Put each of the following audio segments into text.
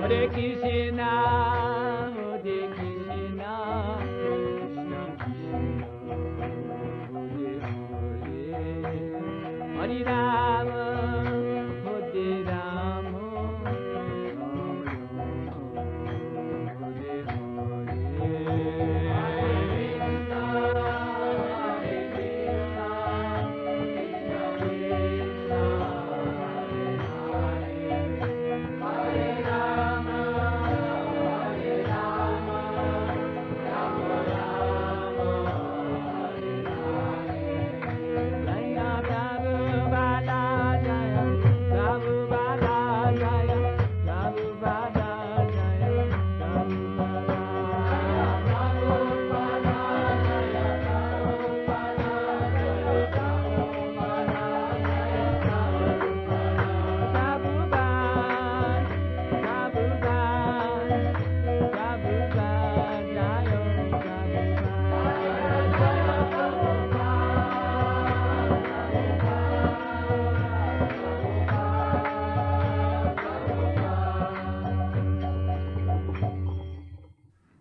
Hare Krishna, Hare Krishna, Krishna Krishna, Hare Hare, Hare Rama, Hare Rama, Rama Rama, Hare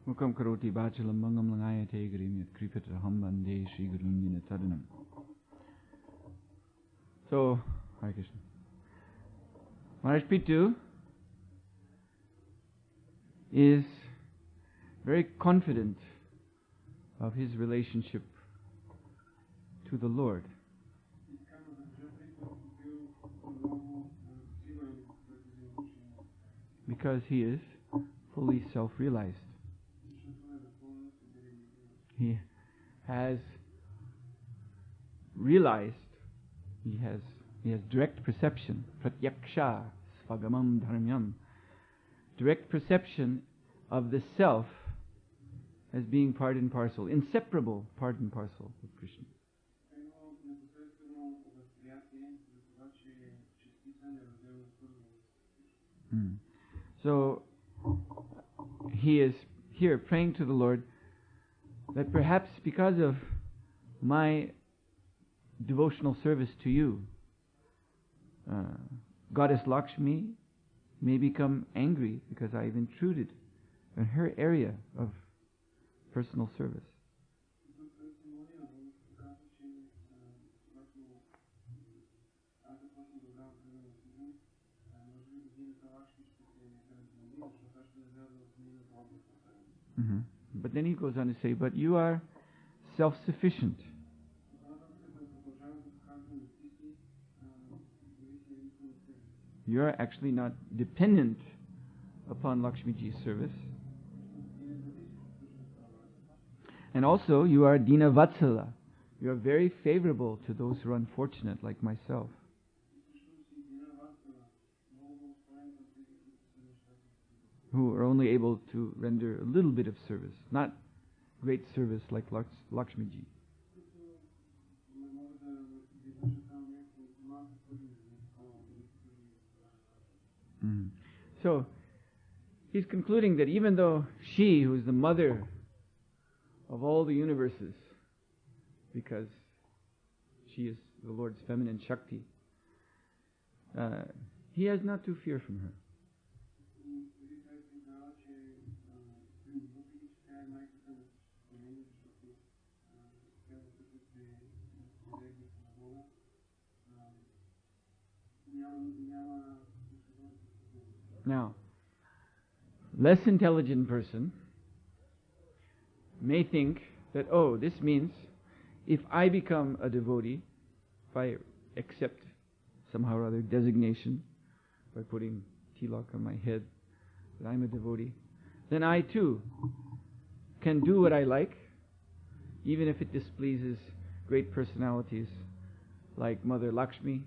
Mukam karoti bachalam mangam langayate grim yat kripata hambande Shri Gurunina Tadanam. So, Hare Krishna. Maharaj Pitu is very confident of his relationship to the Lord. Because he is fully self-realized. He has realized, he has direct perception, pratyaksha svagamam dharmyam, direct perception of the self as being part and parcel, inseparable part and parcel of Krishna. So he is here praying to the Lord that perhaps because of my devotional service to you, Goddess Lakshmi may become angry because I've intruded in her area of personal service. But then he goes on to say, but you are self-sufficient. You are actually not dependent upon Lakshmiji's service. And also, you are Dina Vatsala. You are very favorable to those who are unfortunate, like myself. Who are only able to render a little bit of service, not great service like Lakshmiji. So, he's concluding that even though she, who is the mother of all the universes, because she is the Lord's feminine Shakti, he has not to fear from her. Now, less intelligent person may think that, oh, this means if I become a devotee, if I accept somehow or other designation by putting tilak on my head that I'm a devotee, then I too can do what I like, even if it displeases great personalities like Mother Lakshmi.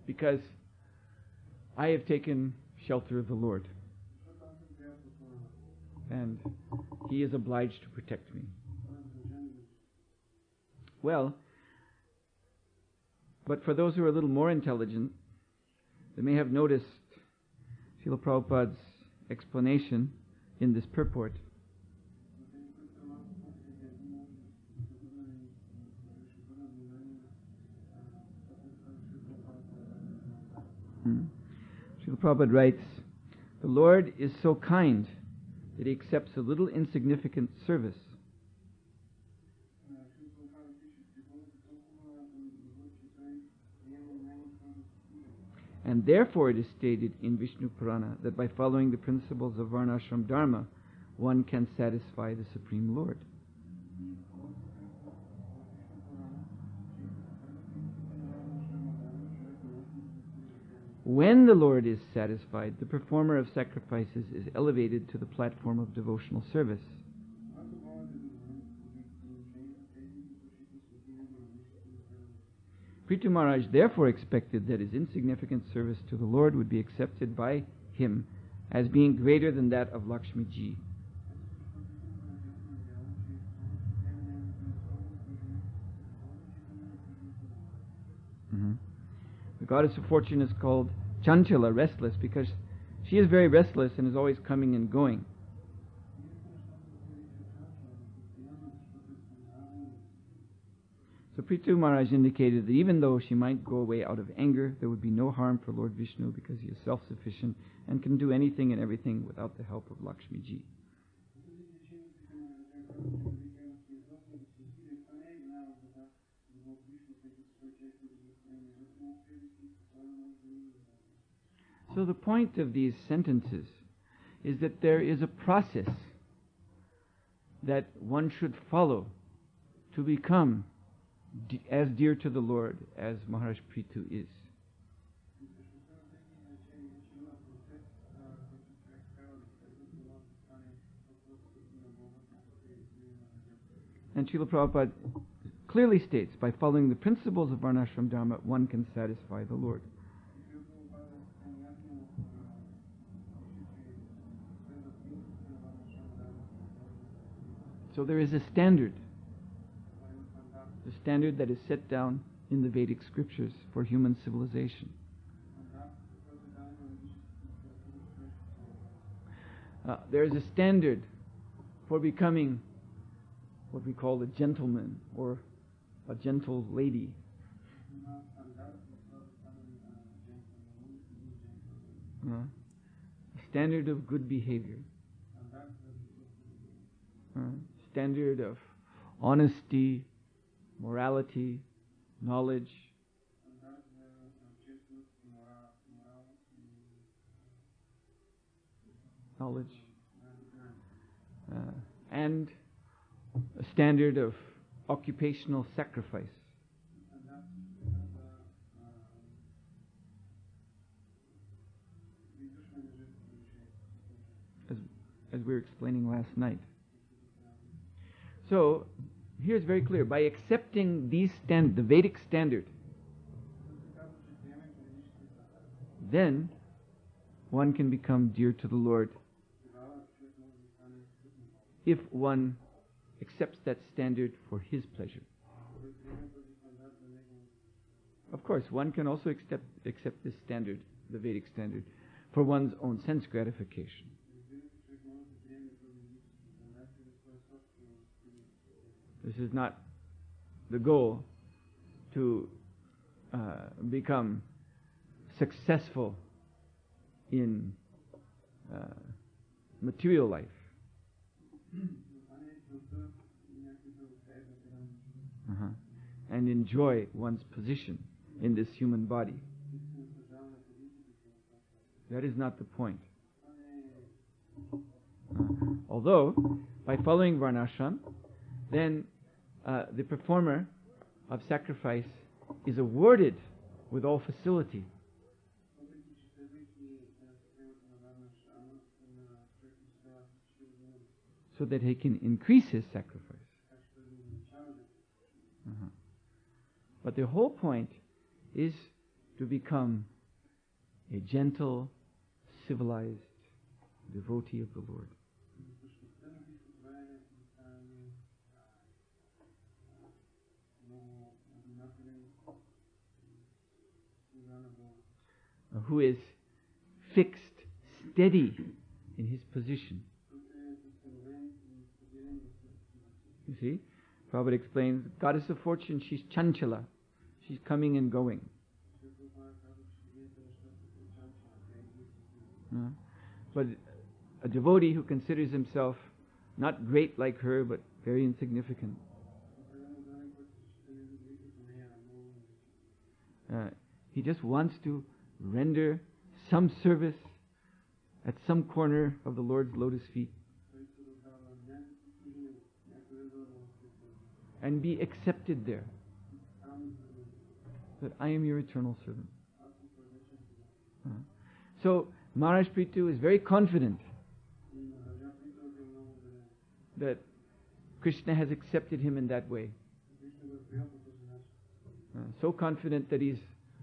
Because I have taken shelter of the Lord, and He is obliged to protect me. Well, but for those who are a little more intelligent, they may have noticed Srila Prabhupada's explanation in this purport Srila Prabhupada writes, "The Lord is so kind that He accepts a little insignificant service. And therefore it is stated in Vishnu Purana that by following the principles of Varnashram Dharma, one can satisfy the Supreme Lord." When the Lord is satisfied, the performer of sacrifices is elevated to the platform of devotional service. Prithu Maharaj therefore expected that his insignificant service to the Lord would be accepted by him as being greater than that of Lakshmi Ji. The goddess of fortune is called Chanchala, restless, because she is very restless and is always coming and going. So Prithu Maharaj indicated that even though she might go away out of anger, there would be no harm for Lord Vishnu because he is self-sufficient and can do anything and everything without the help of Lakshmi Ji. So the point of these sentences is that there is a process that one should follow to become as dear to the Lord as Maharaj Prithu is. And Srila Prabhupada clearly states, by following the principles of Varnashram Dharma, one can satisfy the Lord. So there is a standard. The standard that is set down in the Vedic scriptures for human civilization. There is a standard for becoming what we call a gentleman or a gentle lady. A standard of good behavior. Standard of honesty, morality, knowledge. And a standard of occupational sacrifice. As we were explaining last night. So, here it's very clear. By accepting these the Vedic standard, then one can become dear to the Lord. If one accepts that standard for His pleasure. Of course, one can also accept this standard, the Vedic standard, for one's own sense gratification. This is not the goal to become successful in material life. And enjoy one's position in this human body. That is not the point. Although, by following Varnashram, then the performer of sacrifice is awarded with all facility. So that he can increase his sacrifice. But the whole point is to become a gentle, civilized devotee of the Lord. Who is fixed, steady in his position. You see? Prabhupada explains, goddess of fortune, she's chanchala. She's coming and going. But a devotee who considers himself not great like her, but very insignificant, he just wants to render some service at some corner of the Lord's lotus feet and be accepted there. That I am your eternal servant. So Maharaj Prithu is very confident that Krishna has accepted him in that way. So confident that he's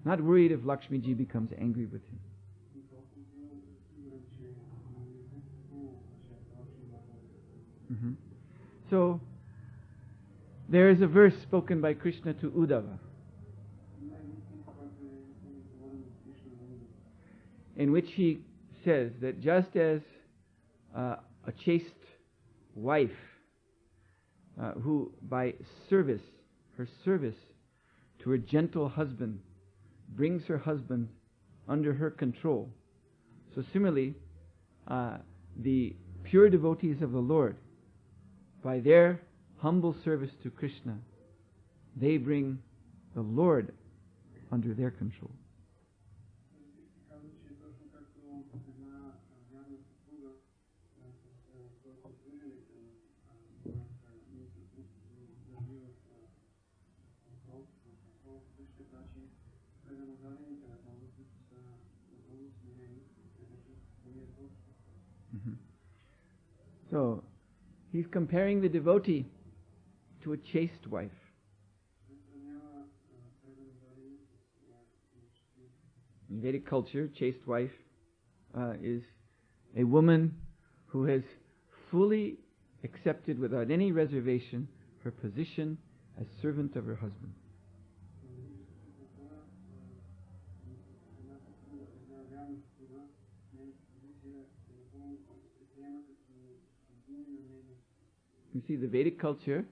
not worried if Lakshmi ji becomes angry with him. So there is a verse spoken by Krishna to Uddhava, in which he says that just as a chaste wife who by service, her service to her gentle husband, brings her husband under her control, so similarly the pure devotees of the Lord, by their humble service to Krishna, they bring the Lord under their control. So, he's comparing the devotee to a chaste wife. In Vedic culture, chaste wife is a woman who has fully accepted without any reservation her position as servant of her husband. You see, the Vedic culture,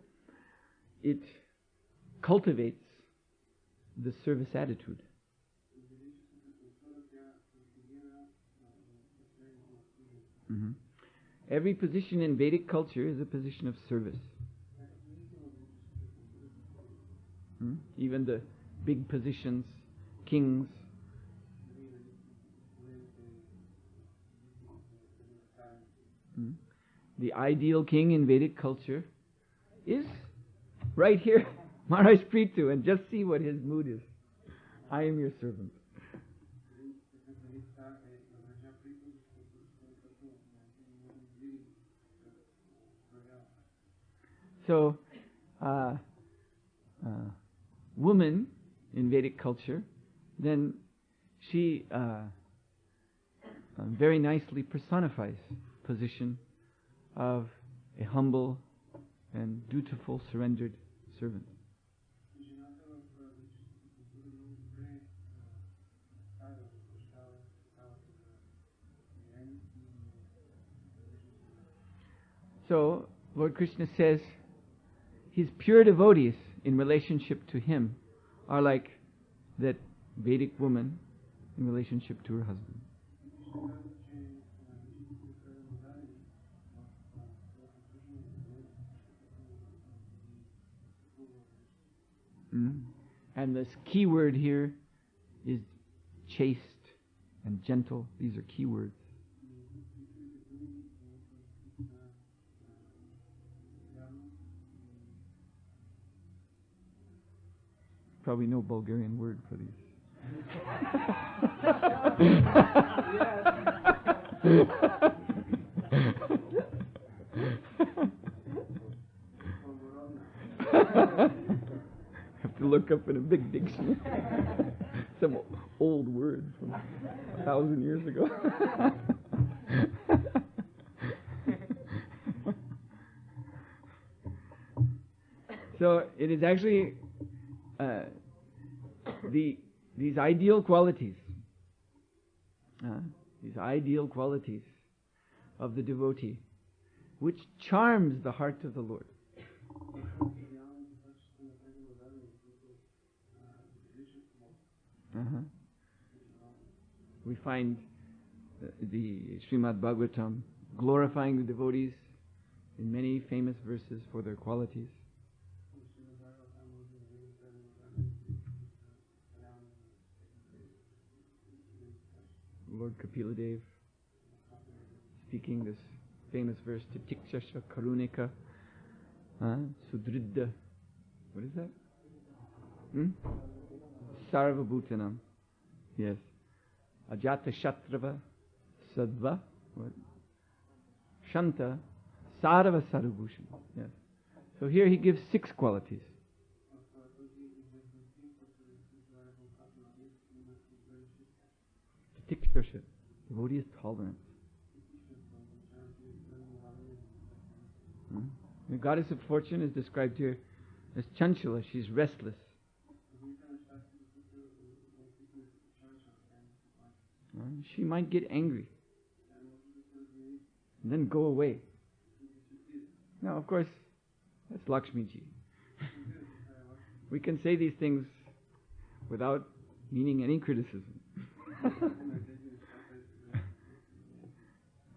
it cultivates the service attitude. Every position in Vedic culture is a position of service. Even the big positions, kings. The ideal king in Vedic culture is right here, Maharaj Prithu, and just see what his mood is. I am your servant. So, woman in Vedic culture, then she very nicely personifies position of a humble and dutiful, surrendered servant. So, Lord Krishna says, his pure devotees in relationship to him are like that Vedic woman in relationship to her husband. And this key word here is chaste and gentle. These are key words. Probably no Bulgarian word for these. Have to look up in a big dictionary. Some old word from 1,000 years ago. So it is actually these ideal qualities, these ideal qualities of the devotee, which charms the heart of the Lord. We find the Srimad Bhagavatam glorifying the devotees in many famous verses for their qualities. Lord Kapila speaking this famous verse, Titikshasha Karunika Sudriddha. What is that? Sarva Bhutanam. Yes. Ajata Shatrava Sadva. What? Shanta Sarva Sarvabhushan. Yes. So here he gives 6 qualities. Titikshasha. Devotee is tolerant. The goddess of fortune is described here as Chanchala. She's restless. She might get angry and then go away. Now, of course, that's Lakshmi ji. We can say these things without meaning any criticism.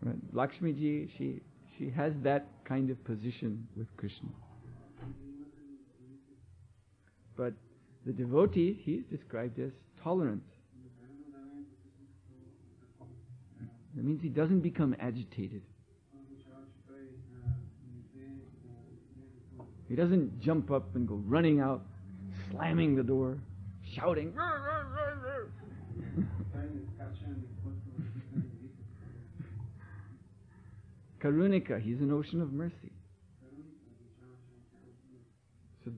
Right. Lakshmi ji, she has that kind of position with Krishna. But the devotee, he is described as tolerant. That means he doesn't become agitated. He doesn't jump up and go running out, slamming the door, shouting. Karunika, he's an ocean of mercy. So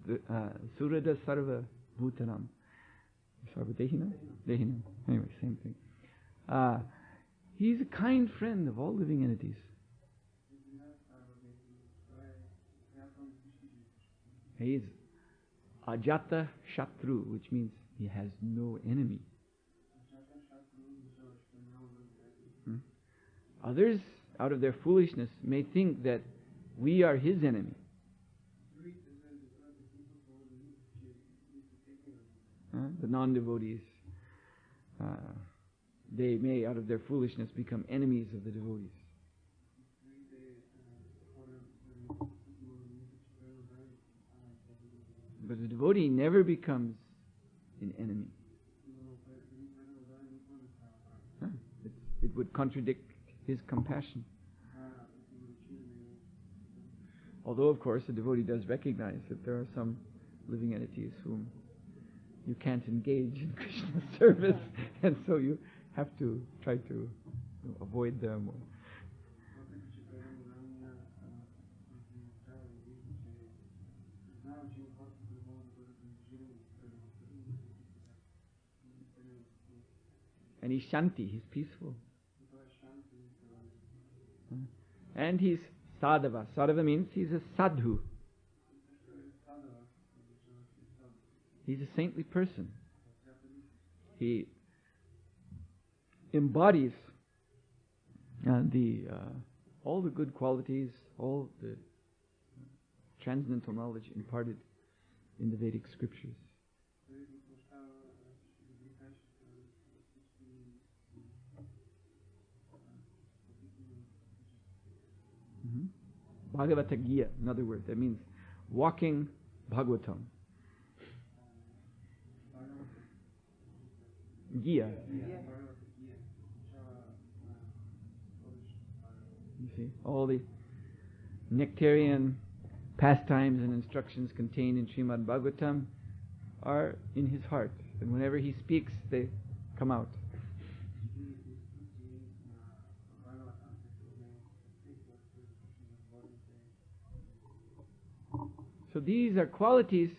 Surada Sarva Bhutanam. Sarva Dehinam? Dehinam. Anyway, same thing. He's a kind friend of all living entities. He is Ajata Shatru, which means he has no enemy. Others, out of their foolishness, may think that we are his enemy. The non-devotees, they may, out of their foolishness, become enemies of the devotees. But the devotee never becomes an enemy. It would contradict his compassion. Although, of course, the devotee does recognize that there are some living entities whom you can't engage in Krishna's service, and so you have to try to avoid them. And he's Shanti, he's peaceful. And he's Sadhava. Sadhava means he's a sadhu. He's a saintly person. He embodies all the good qualities, all the transcendental knowledge imparted in the Vedic scriptures. Bhagavata Gya, in other words, that means walking Bhagavatam. Gya. You see, all the nectarian pastimes and instructions contained in Srimad Bhagavatam are in his heart. And whenever he speaks, they come out. So these are qualities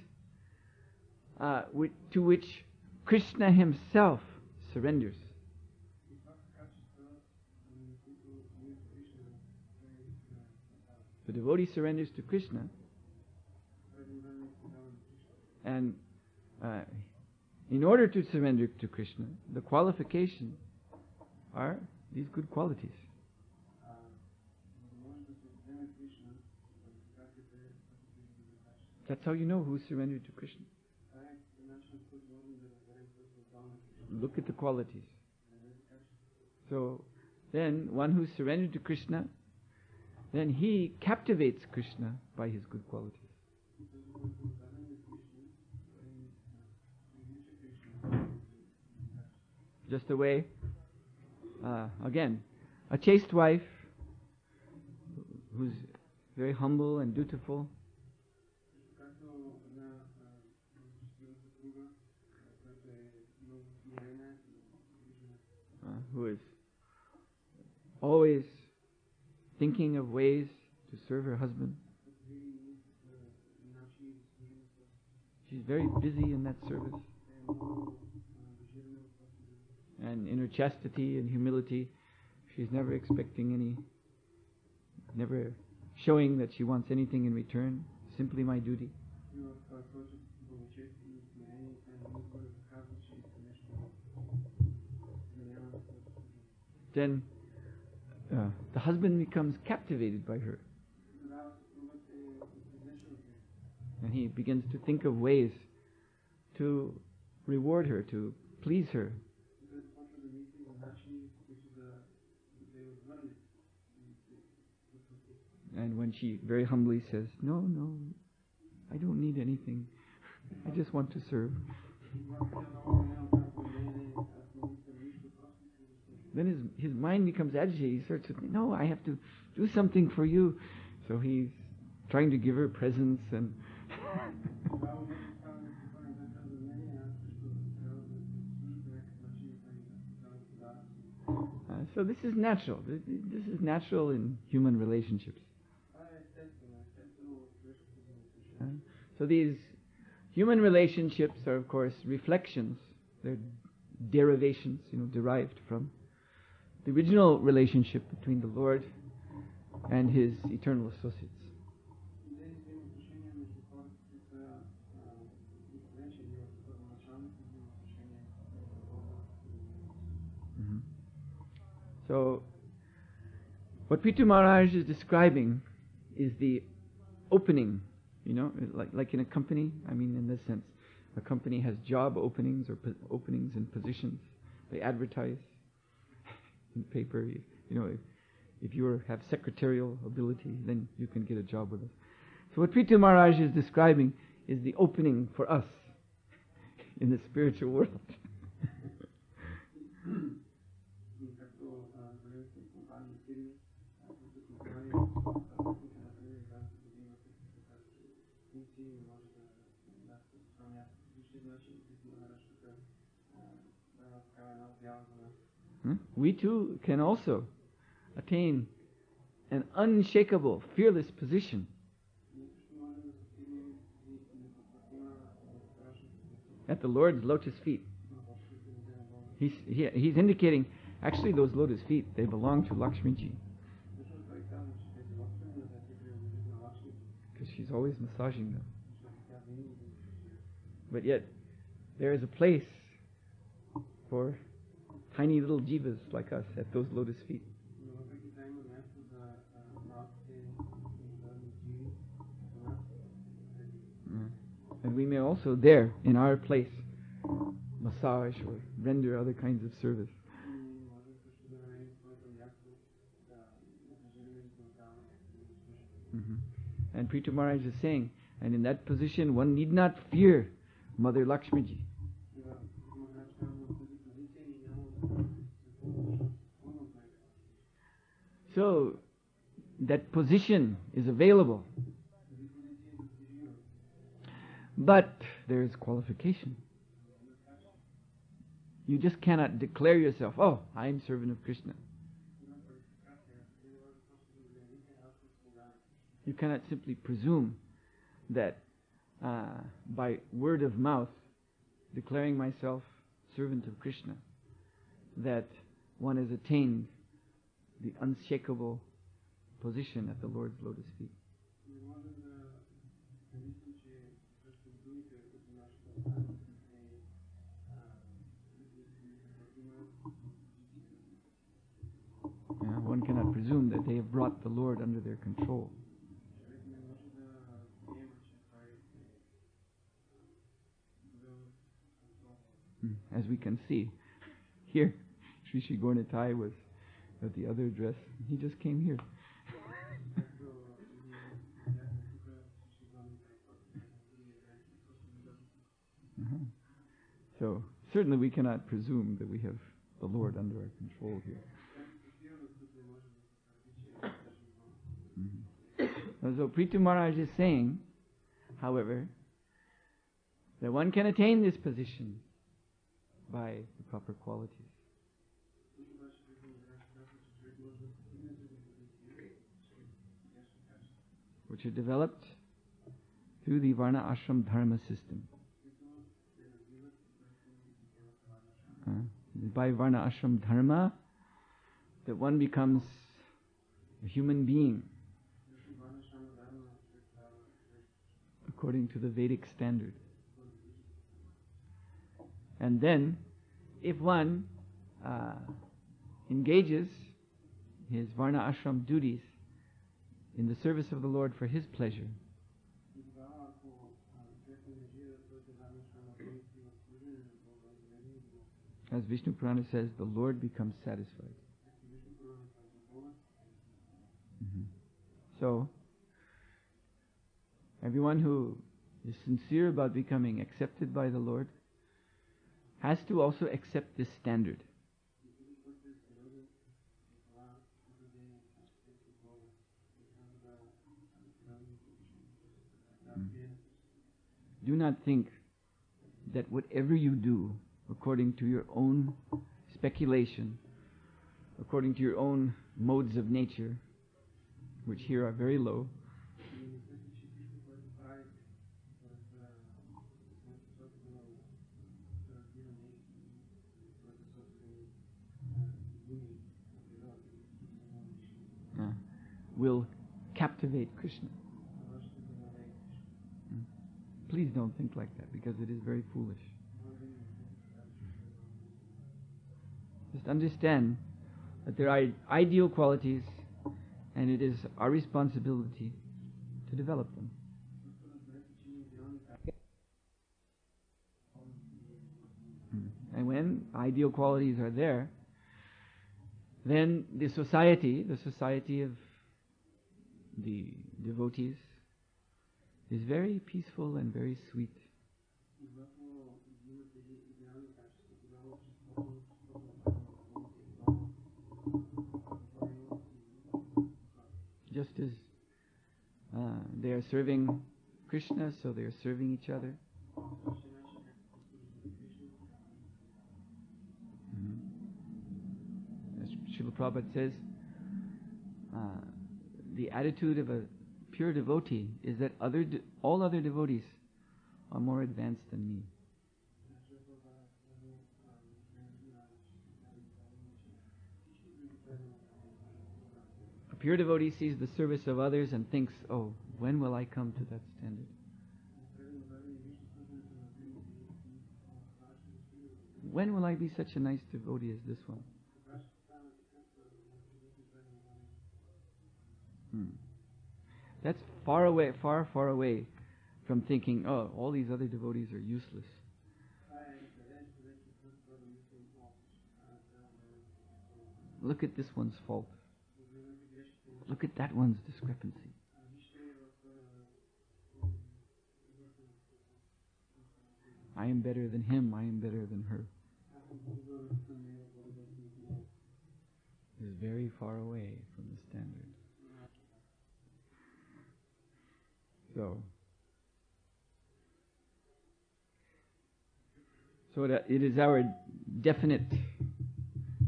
to which Krishna himself surrenders. The devotee surrenders to Krishna, and in order to surrender to Krishna, the qualifications are these good qualities. That's how you know who's surrendered to Krishna. Look at the qualities. So then one who's surrendered to Krishna, then he captivates Krishna by his good qualities. Just the way, again, a chaste wife who's very humble and dutiful, who is always thinking of ways to serve her husband. She's very busy in that service. And in her chastity and humility, she's never expecting any, never showing that she wants anything in return, simply my duty. Then the husband becomes captivated by her. And he begins to think of ways to reward her, to please her. And when she very humbly says, no, I don't need anything. I just want to serve. Then his mind becomes agitated. He starts to think, no, I have to do something for you. So he's trying to give her presents and so this is natural. This is natural in human relationships. So these human relationships are, of course, reflections. They're derivations, derived from the original relationship between the Lord and His eternal associates. So, what Prithu Maharaj is describing is the opening, like in a company. I mean, in this sense, a company has job openings or openings and positions. They advertise in the paper. If you have secretarial ability, then you can get a job with us. So what Prithu Maharaj is describing is the opening for us in the spiritual world. We too can also attain an unshakable, fearless position. At the Lord's lotus feet. He's indicating, actually those lotus feet, they belong to Lakshmiji. Because she's always massaging them. But yet, there is a place for tiny little jivas like us at those lotus feet. And we may also there, in our place, massage or render other kinds of service. And Prithu Maharaj is saying, and in that position one need not fear Mother Lakshmiji. So, that position is available. But there is qualification. You just cannot declare yourself, oh, I am servant of Krishna. You cannot simply presume that by word of mouth, declaring myself servant of Krishna, that one has attained the unshakable position at the Lord's lotus feet. one cannot presume that they have brought the Lord under their control. As we can see, here, Sri Sri Gornitai was at the other address. He just came here. So, certainly we cannot presume that we have the Lord under our control here. So Prithu Maharaj is saying, however, that one can attain this position by the proper qualities, which are developed through the Varna Ashram Dharma system. By Varna Ashram Dharma, that one becomes a human being according to the Vedic standard. And then, if one engages his Varna Ashram duties in the service of the Lord for His pleasure, as Vishnu Purana says, the Lord becomes satisfied. So, everyone who is sincere about becoming accepted by the Lord has to also accept this standard. Do not think that whatever you do, according to your own speculation, according to your own modes of nature, which here are very low, will captivate Krishna. Please don't think like that, because it is very foolish. Just understand that there are ideal qualities, and it is our responsibility to develop them. And when ideal qualities are there, then the society of the devotees is very peaceful and very sweet. Just as they are serving Krishna, so they are serving each other. As Srila Prabhupada says, the attitude of a pure devotee is that all other devotees are more advanced than me. A pure devotee sees the service of others and thinks, oh, when will I come to that standard? When will I be such a nice devotee as this one? That's far away, far, far away from thinking, oh, all these other devotees are useless. Look at this one's fault. Look at that one's discrepancy. I am better than him, I am better than her. It is very far away from the standard. So it is our definite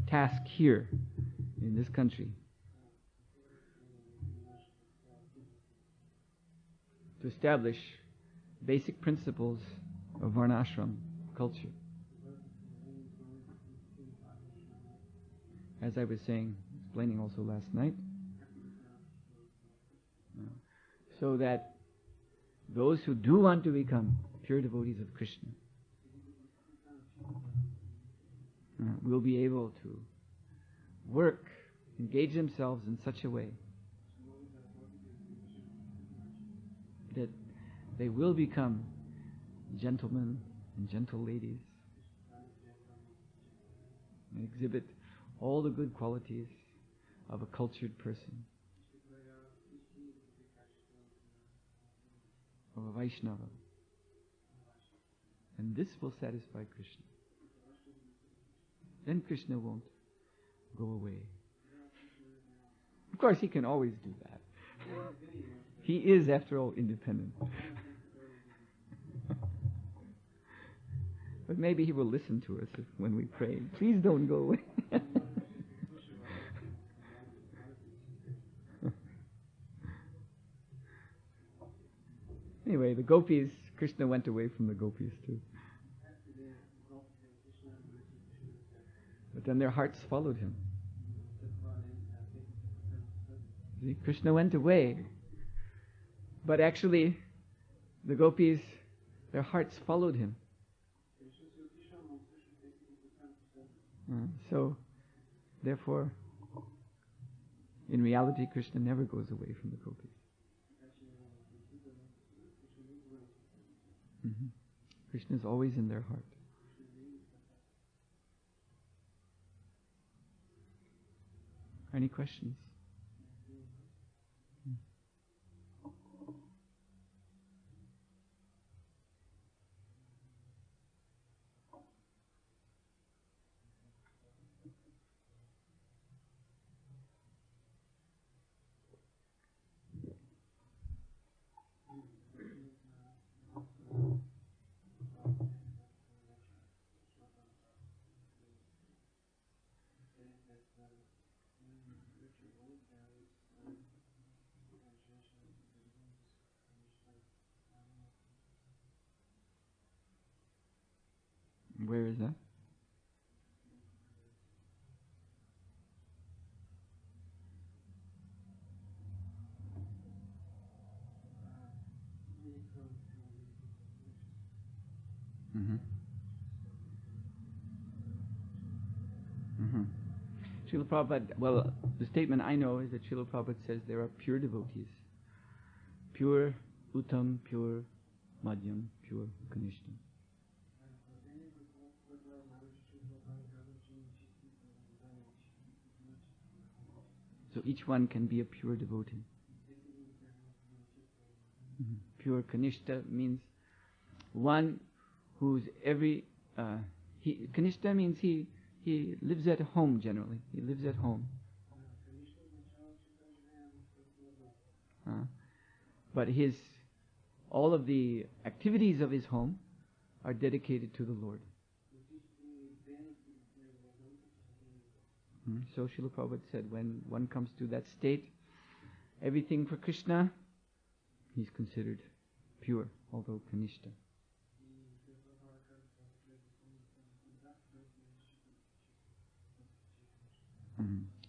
task here in this country to establish basic principles of Varnashram culture. As I was explaining also last night, so that those who do want to become pure devotees of Krishna will be able to work engage themselves in such a way that they will become gentlemen and gentle ladies and exhibit all the good qualities of a cultured person, of a Vaishnava. And this will satisfy Krishna. Then Krishna won't go away. Of course, he can always do that. He is, after all, independent. But maybe he will listen to us when we pray. Please don't go away. Anyway, the gopis, Krishna went away from the gopis too. But then their hearts followed him. See, Krishna went away. But actually, the gopis, their hearts followed him. So, therefore, in reality, Krishna never goes away from the gopis. Krishna is always in their heart. Any questions? Where is that? Srila Prabhupada, well, the statement I know is that Srila Prabhupada says there are pure devotees. Pure Uttam, pure Madhyam, pure Kanishta. So each one can be a pure devotee. Pure Kanishta means one who's Kanishta means he lives at home generally. He lives at home. But all of the activities of his home are dedicated to the Lord. So Srila Prabhupada said when one comes to that state, everything for Krishna, he's considered pure, although Kanishta.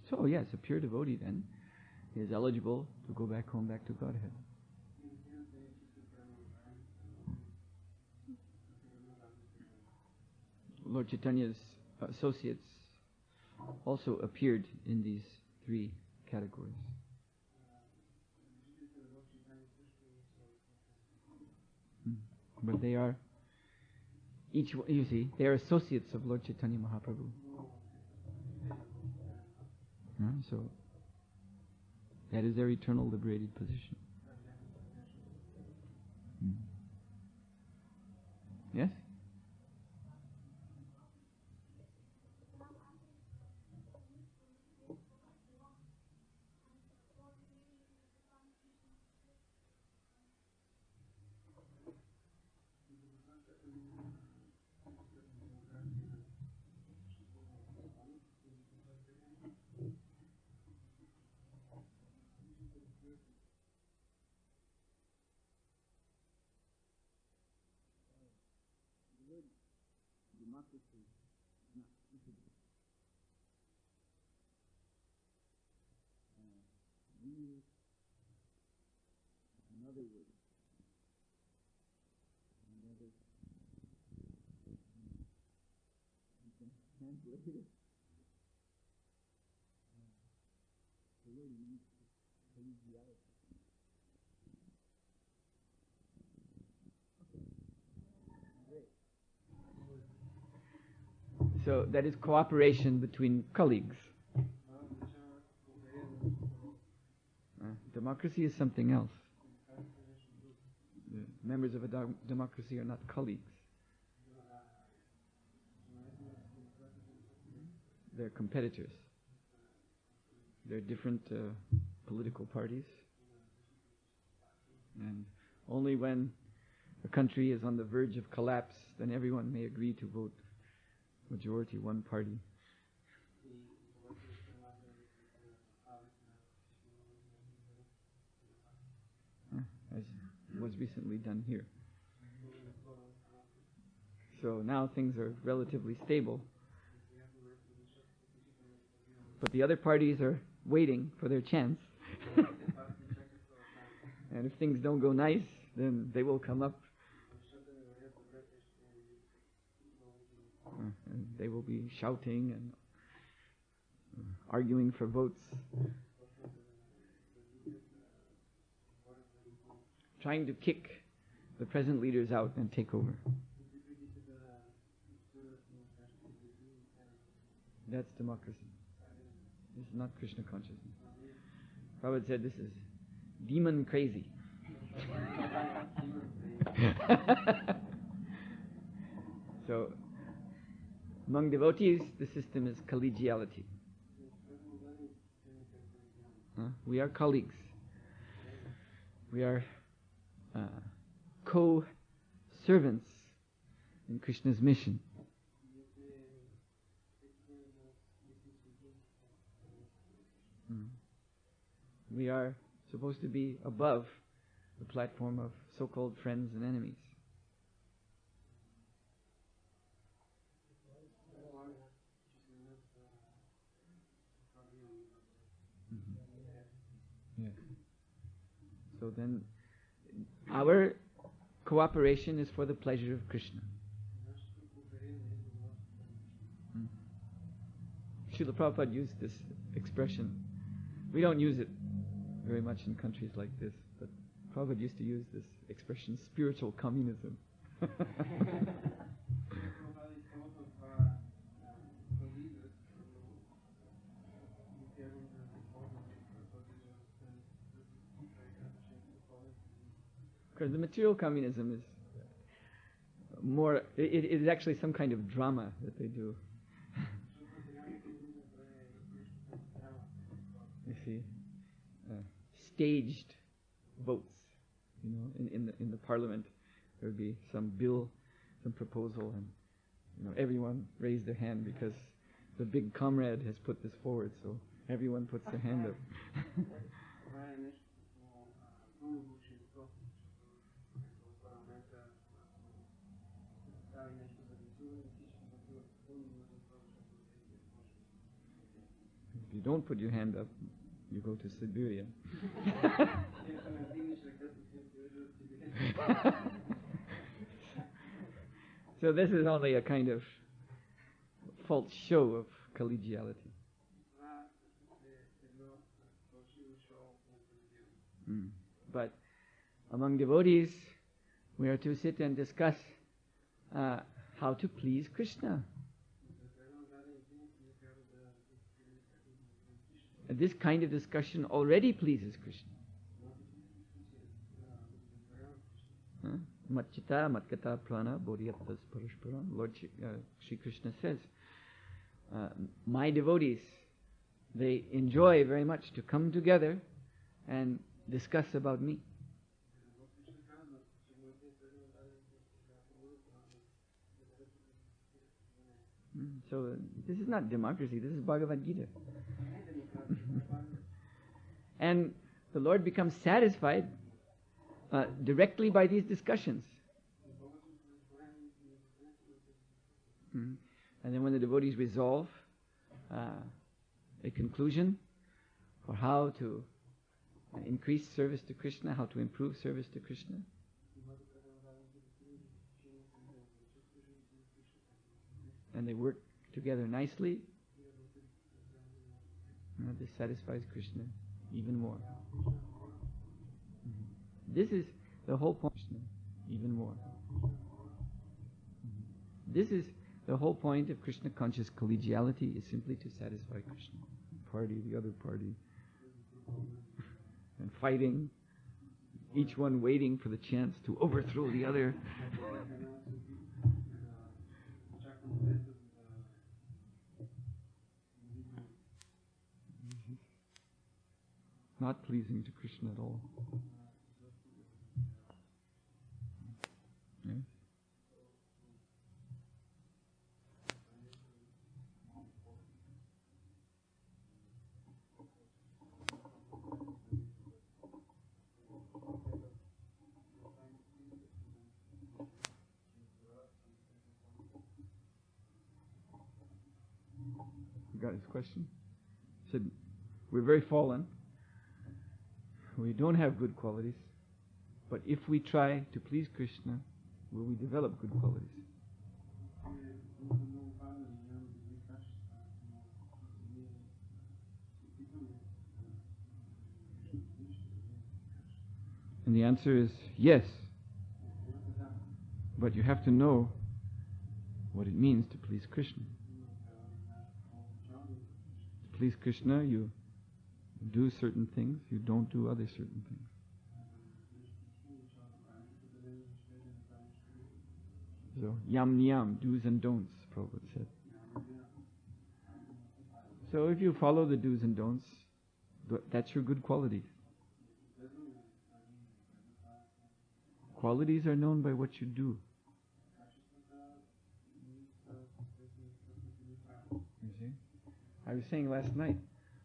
So yes, a pure devotee then is eligible to go back home, back to Godhead. Lord Chaitanya's associates also appeared in these three categories. But they are they are associates of Lord Chaitanya Mahaprabhu. So that is their eternal liberated position. Yes? Democracy is not suitable. We use another word. You can translate it. So that is cooperation between colleagues. Democracy is something else. The members of a democracy are not colleagues. They're competitors. They're different political parties. And only when a country is on the verge of collapse, then everyone may agree to vote majority one party. As was recently done here. So now things are relatively stable. But the other parties are waiting for their chance. And if things don't go nice, then they will come up. And they will be shouting and arguing for votes. Trying to kick the present leaders out and take over. That's democracy. This is not Krishna consciousness. Prabhupada said this is demon crazy. So, among devotees, the system is collegiality. We are colleagues. We are co-servants in Krishna's mission. We are supposed to be above the platform of so-called friends and enemies. Yes. So then, our cooperation is for the pleasure of Krishna. Srila Prabhupada used this expression. We don't use it very much in countries like this, but Prabhupada used to use this expression, spiritual communism. Because the material communism is more, it is actually some kind of drama that they do. You see, staged votes. You know, in the parliament, there would be some bill, some proposal, and everyone raised their hand because the big comrade has put this forward. So everyone puts their hand up. If you don't put your hand up, you go to Siberia. So this is only a kind of false show of collegiality. But among devotees, we are to sit and discuss how to please Krishna. And this kind of discussion already pleases Krishna. Matchita matkata prana bodhiyattas parashparam. Lord Sri Krishna says, my devotees, they enjoy very much to come together and discuss about me. So this is not democracy, this is Bhagavad Gita. And the Lord becomes satisfied directly by these discussions. And then when the devotees resolve a conclusion for how to increase service to Krishna, how to improve service to Krishna, and they work together nicely, this satisfies Krishna even more. This is the whole point. Even more. This is the whole point of Krishna conscious collegiality, is simply to satisfy Krishna. Party, the other party. And fighting, each one waiting for the chance to overthrow the other. Not pleasing to Krishna at all. Yes? You got his question? He said, we're very fallen. We don't have good qualities. But if we try to please Krishna, will we develop good qualities? And the answer is yes. But you have to know what it means to please Krishna. To please Krishna, you do certain things, you don't do other certain things. So, yam niyam, do's and don'ts, Prabhupada said. So if you follow the do's and don'ts, that's your good qualities. Qualities are known by what you do. You see? I was saying last night,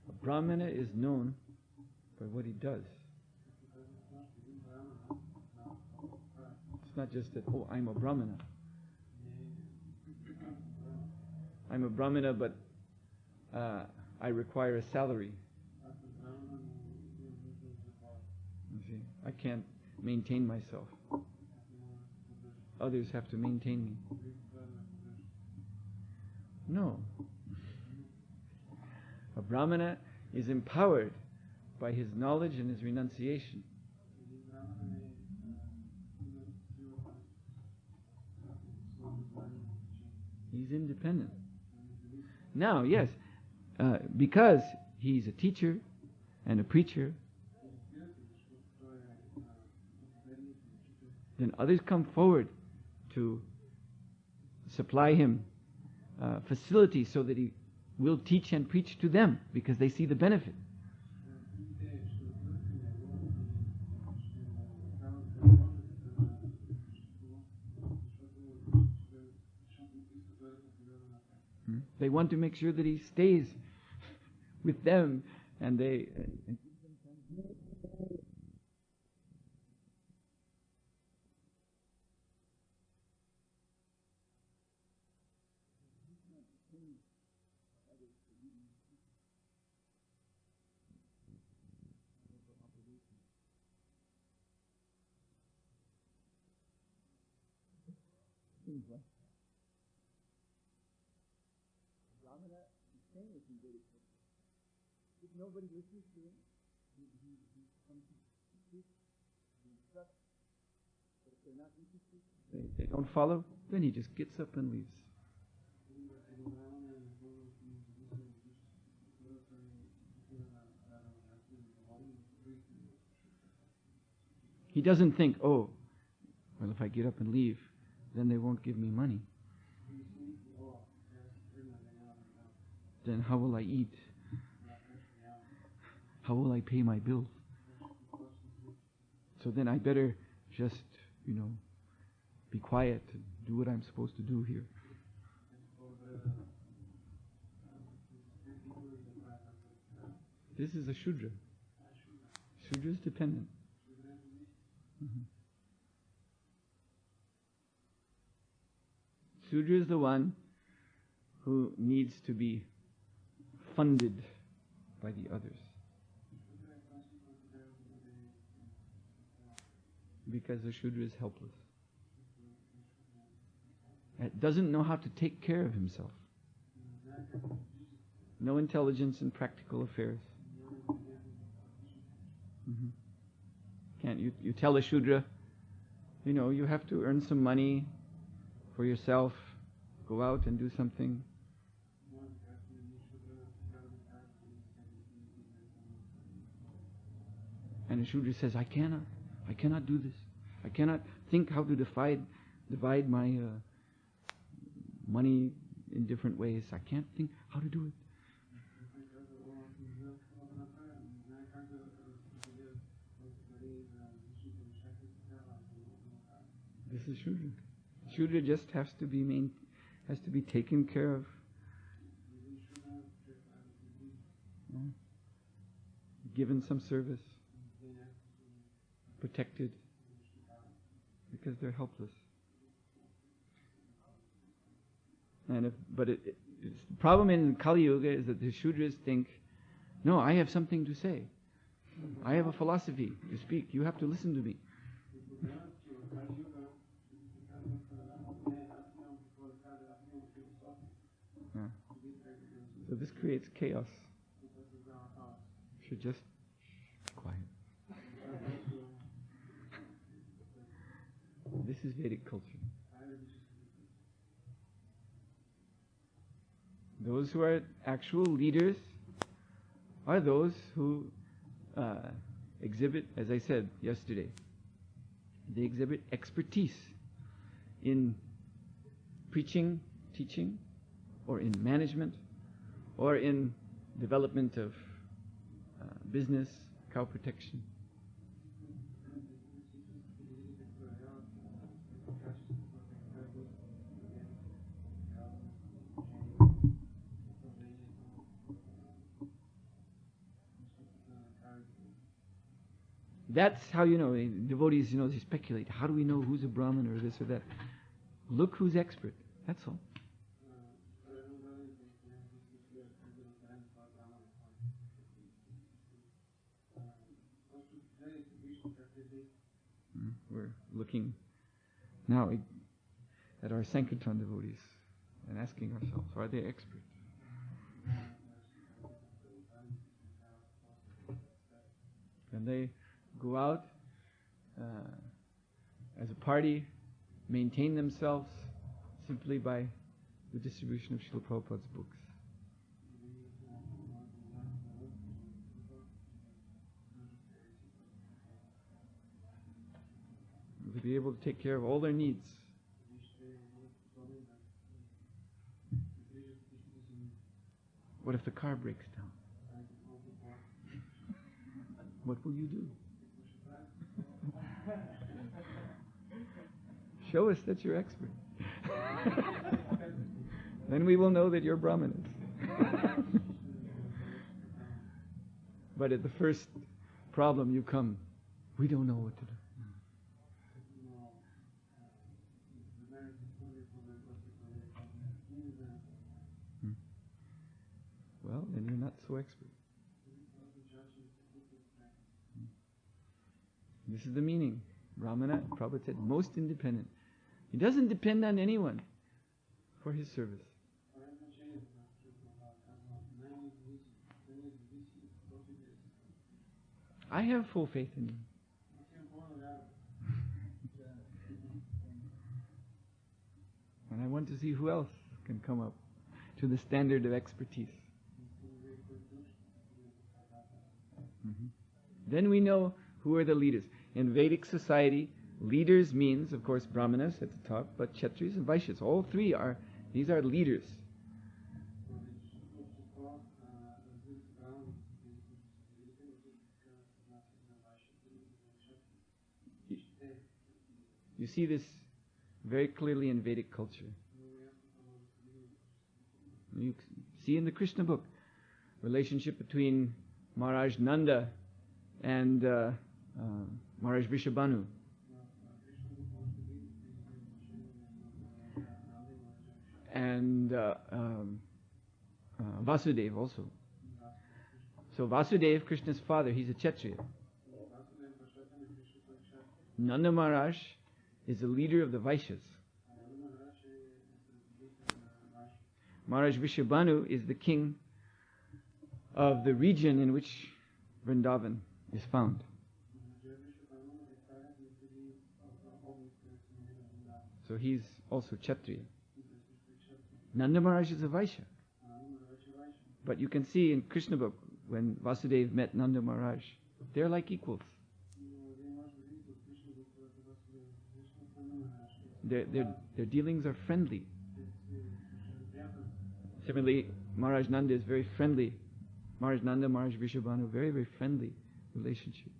a Brahmana is known by what he does. It's not just that, oh, I'm a Brahmana. I'm a Brahmana, but I require a salary. You see, I can't maintain myself. Others have to maintain me. No. A Brahmana is empowered by his knowledge and his renunciation. He's independent. Now, yes, because he's a teacher and a preacher, then others come forward to supply him facilities so that he will teach and preach to them because they see the benefit. They want to make sure that he stays with them, and they... Brahmana is staying with him very closely. If nobody listens to him, he comes to speak, he instructs. But if they're not interested, they don't follow, then he just gets up and leaves. He doesn't think, oh, well, if I get up and leave, then they won't give me money. Then how will I eat? How will I pay my bills? So then I better just, be quiet and do what I'm supposed to do here. This is a Shudra. Shudra is dependent. Shudra is the one who needs to be funded by the others. Because the Shudra is helpless. It doesn't know how to take care of himself. No intelligence in practical affairs. Can't you tell a Shudra, you have to earn some money for yourself, go out and do something. And a Shudra says, I cannot do this. I cannot think how to divide my money in different ways. I can't think how to do it. This is Shudra. Shudra just has to be taken care of. Given some service. Protected. Because they're helpless. But the problem in Kali Yuga is that the Shudras think, no, I have something to say. I have a philosophy to speak. You have to listen to me. So this creates chaos. You should just be quiet. This is Vedic culture. Those who are actual leaders are those who exhibit, as I said yesterday, they exhibit expertise in preaching, teaching, or in management, or in development of business, cow protection. That's how devotees, they speculate. How do we know who's a Brahmin or this or that? Look who's expert. That's all. We're looking now at our Sankirtan devotees and asking ourselves, are they expert? Can they go out as a party, maintain themselves simply by the distribution of Srila Prabhupada's books? To be able to take care of all their needs. What if the car breaks down? What will you do? Show us that you're expert. Then we will know that you're Brahmanas. But at the first problem you come, we don't know what to do. Well, then you're not so expert. This is the meaning. Brahmana, Prabhupada said, most independent. He doesn't depend on anyone for his service. I have full faith in you. And I want to see who else can come up to the standard of expertise. Then we know who are the leaders. In Vedic society, leaders means, of course, Brahmanas at the top, but Kshatriyas and Vaishyas, all three these are leaders. You see this very clearly in Vedic culture. You see in the Krishna book, relationship between Maharaj Nanda and Maharaj Vrishabhanu. And Vasudeva also. So Vasudeva, Krishna's father, he's a Kshatriya. Nanda Maharaj is the leader of the Vaishyas. Maharaj Vrishabhanu is the king of the region in which Vrindavan is found. So he's also Kshatriya. Nanda Maharaj is a Vaishya. But you can see in Krishna book, when Vasudeva met Nanda Maharaj, they're like equals. Their dealings are friendly. Similarly, Maharaj Nanda is very friendly. Maharaj Nanda, Maharaj Vrishabhanu, very, very friendly relationship.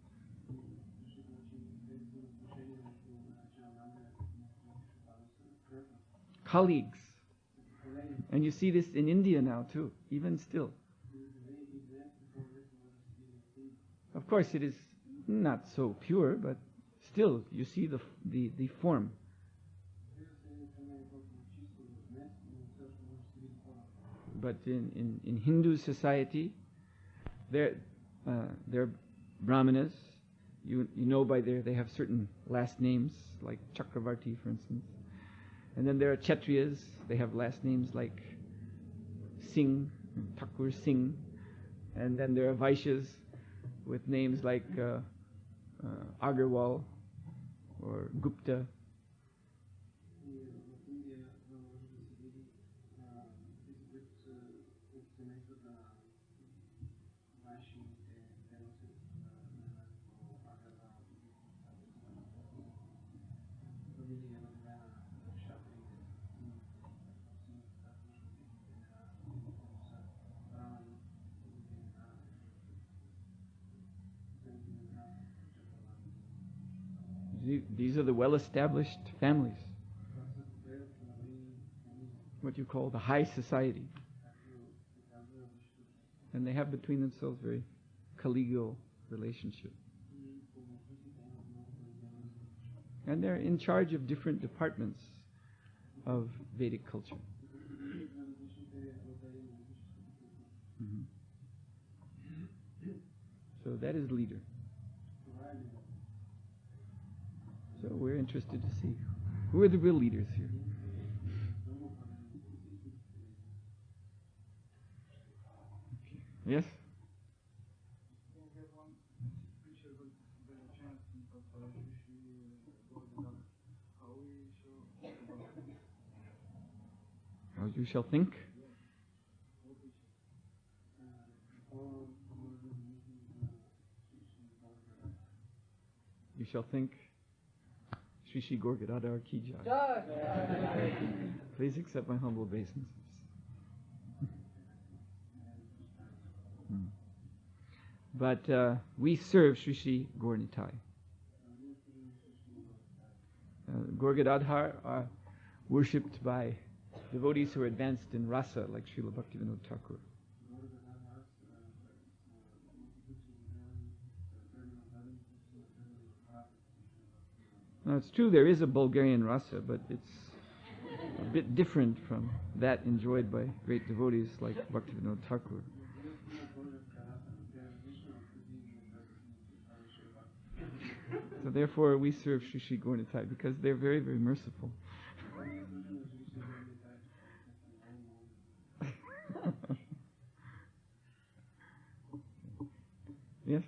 Colleagues. And you see this in India now too, even still. Of course it is not so pure, but still you see the form. But in Hindu society, they're brahmanas. You know by they have certain last names, like Chakravarti, for instance. And then there are Kshatriyas. They have last names like Singh, Thakur Singh. And then there are Vaishyas with names like Agarwal or Gupta. These are the well-established families. What you call the high society. And they have between themselves very collegial relationship. And they're in charge of different departments of Vedic culture. Mm-hmm. So that is leader. So we're interested to see who are the real leaders here. Okay. Yes? How you shall think? You shall think. Shri Shri Gaur Gadadhar Ki Jai. Please accept my humble obeisances. But we serve Shri Shri Gaur Nitai. Gaur Gadadhar are worshipped by devotees who are advanced in rasa, like Srila Bhaktivinoda Thakur. Now it's true there is a Bulgarian rasa, but it's a bit different from that enjoyed by great devotees like Bhaktivinoda Thakur. So therefore we serve Shri Shri Gaur Nitai because they're very, very merciful. Yes?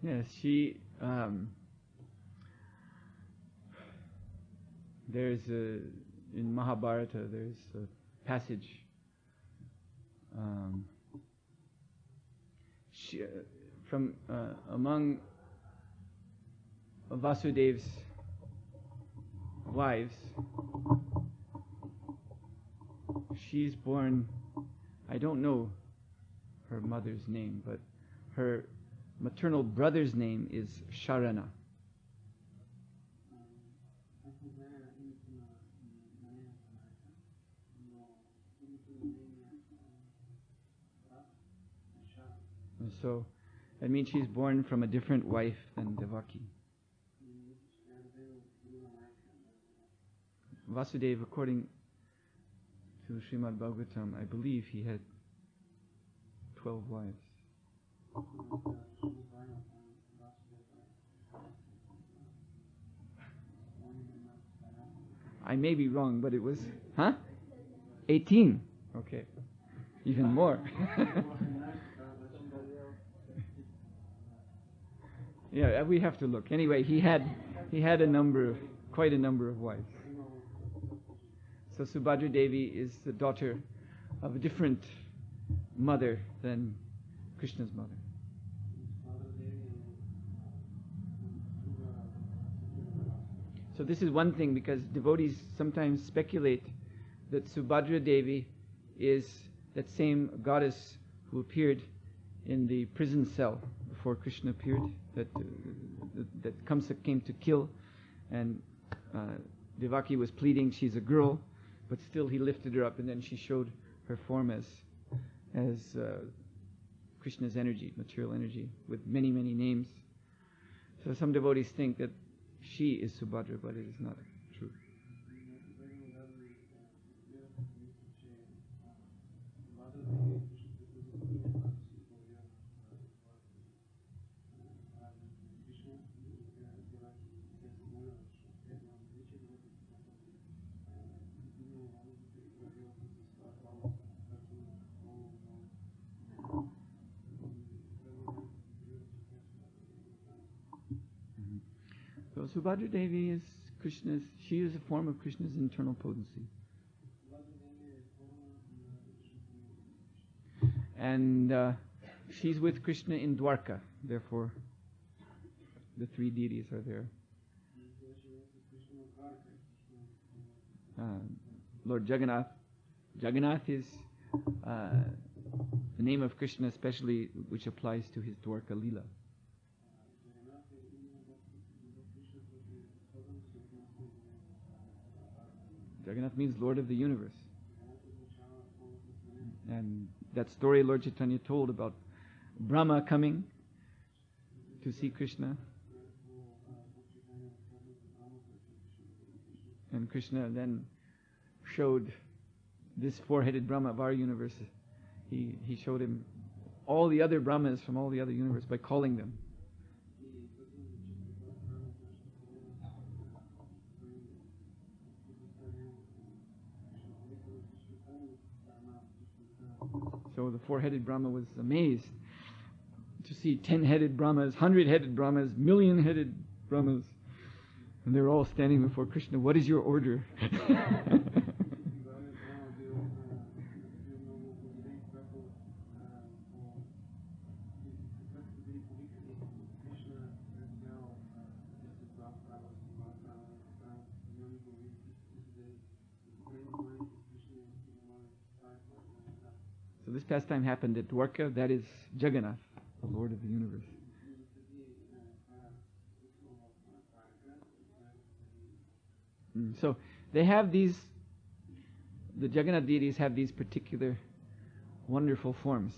Yes, she. There's in Mahabharata. There's a passage. From among Vasudev's wives, she's born. I don't know her mother's name, but her maternal brother's name is Sharana. And so that means she's born from a different wife than Devaki. Vasudeva, according to Srimad Bhagavatam, I believe he had 12 wives. I may be wrong, but it was, 18. Okay. Even more. Yeah, we have to look. Anyway, he had quite a number of wives. So Subhadra Devi is the daughter of a different mother than Krishna's mother. So this is one thing, because devotees sometimes speculate that Subhadra Devi is that same goddess who appeared in the prison cell before Krishna appeared, that Kamsa came to kill, and Devaki was pleading, she's a girl, but still he lifted her up, and then she showed her form as Krishna's energy, material energy, with many, many names. So some devotees think that she is Subhadra, but it is not true. So Subhadra Devi is she is a form of Krishna's internal potency. And she's with Krishna in Dwarka, therefore the three deities are there. Lord Jagannath. Jagannath is the name of Krishna, especially which applies to his Dwarka Leela. Jagannath means Lord of the universe. And that story Lord Chaitanya told about Brahma coming to see Krishna. And Krishna then showed this four-headed Brahma of our universe. He showed him all the other Brahmas from all the other universe by calling them. So the four-headed Brahma was amazed to see 10-headed Brahmas, 100-headed Brahmas, million-headed Brahmas. And they were all standing before Krishna. What is your order? So this pastime happened at Dwarka. That is Jagannath, the Lord of the universe. So they have the Jagannath deities have these particular wonderful forms.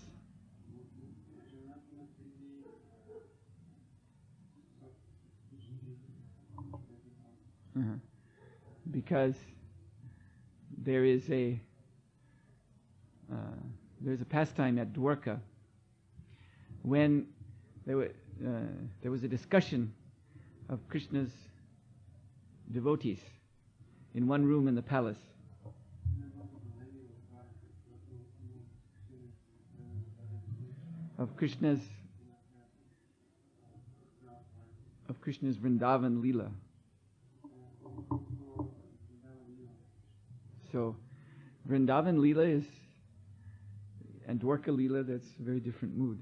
Because there's a pastime at Dwarka when there was a discussion of Krishna's devotees in one room in the palace. Of Krishna's Vrindavan Leela. So Vrindavan Leela is, and Dwarka Leela, that's a very different mood.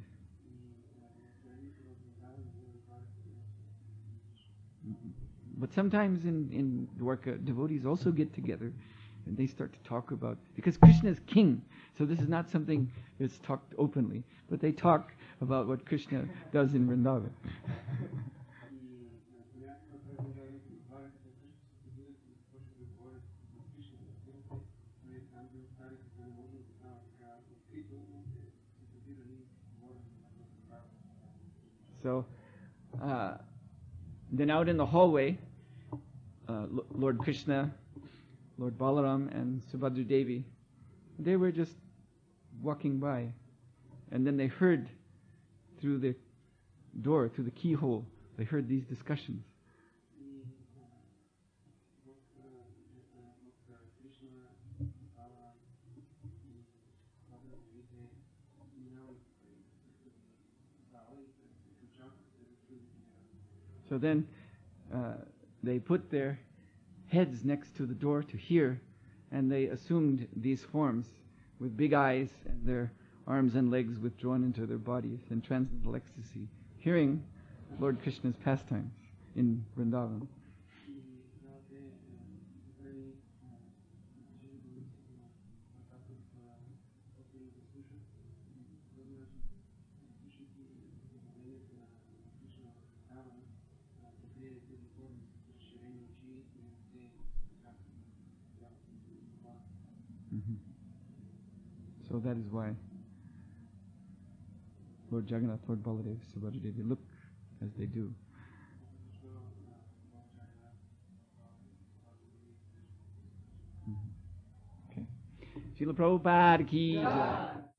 But sometimes in Dwarka, devotees also get together and they start to talk about, because Krishna is king, so this is not something that's talked openly, but they talk about what Krishna does in Vrindavan. So then out in the hallway, Lord Krishna, Lord Balaram, and Subhadra Devi, they were just walking by. And then they heard through the door, through the keyhole, they heard these discussions. So then they put their heads next to the door to hear, and they assumed these forms with big eyes and their arms and legs withdrawn into their bodies in transcendental ecstasy, hearing Lord Krishna's pastimes in Vrindavan. So that is why Lord Jagannath, Lord Baladev, Subhadra Devi look as they do. Okay. Srila Prabhupada ki jai.